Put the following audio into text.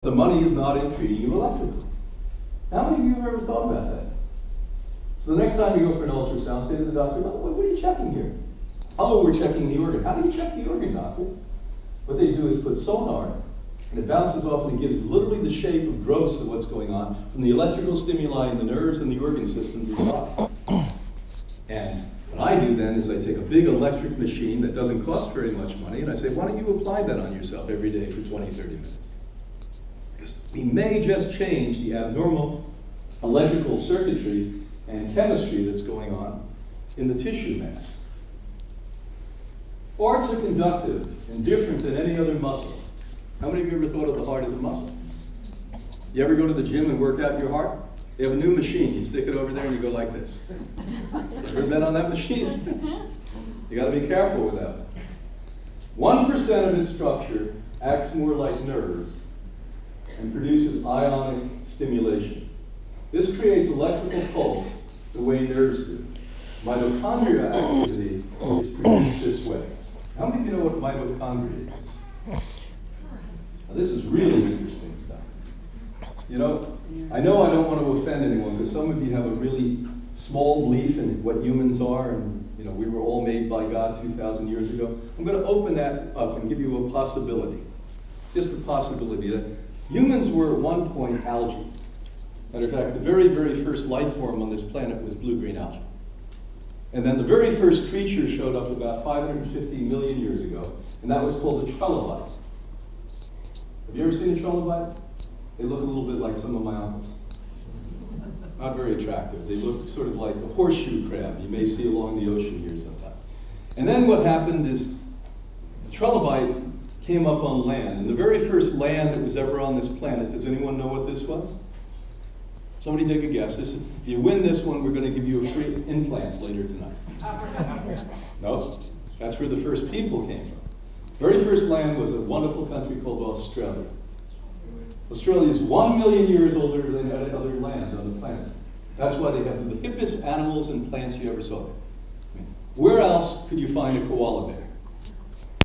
The money is not in treating you electrically. How many of you have ever thought about that? So the next time you go for an ultrasound, say to the doctor, "Oh, what are you checking here?" "Oh, we're checking the organ." "How do you check the organ, doctor?" What they do is put sonar, and it bounces off and it gives literally the shape of gross of what's going on from the electrical stimuli in the nerves and the organ system to the body. And what I do then is I take a big electric machine that doesn't cost very much money, and I say, why don't you apply that on yourself every day for 20, 30 minutes? Because we may just change the abnormal electrical circuitry and chemistry that's going on in the tissue mass. Hearts are conductive and different than any other muscle. How many of you ever thought of the heart as a muscle? You ever go to the gym and work out your heart? They have a new machine. You stick it over there and you go like this. Ever been on that machine? You got to be careful with that. 1% of its structure acts more like nerves and produces ionic stimulation. This creates electrical pulse the way nerves do. Mitochondria activity is produced this way. How many of you know what mitochondria is? Now, this is really interesting stuff. You know I don't want to offend anyone because some of you have a really small belief in what humans are, and we were all made by God 2,000 years ago. I'm going to open that up and give you a possibility. Just a possibility that humans were at one point algae. Matter of fact, the very, very first life form on this planet was blue-green algae. And then the very first creature showed up about 550 million years ago, and that was called a trilobite. Have you ever seen a trilobite? They look a little bit like some of my uncles. Not very attractive. They look sort of like a horseshoe crab you may see along the ocean here sometime. And then what happened is the trilobite came up on land. And the very first land that was ever on this planet, does anyone know what this was? Somebody take a guess. If you win this one, we're going to give you a free implant later tonight. No, that's where the first people came from. Very first land was a wonderful country called Australia. Australia is 1 million years older than any other land on the planet. That's why they have the hippest animals and plants you ever saw. Where else could you find a koala bear?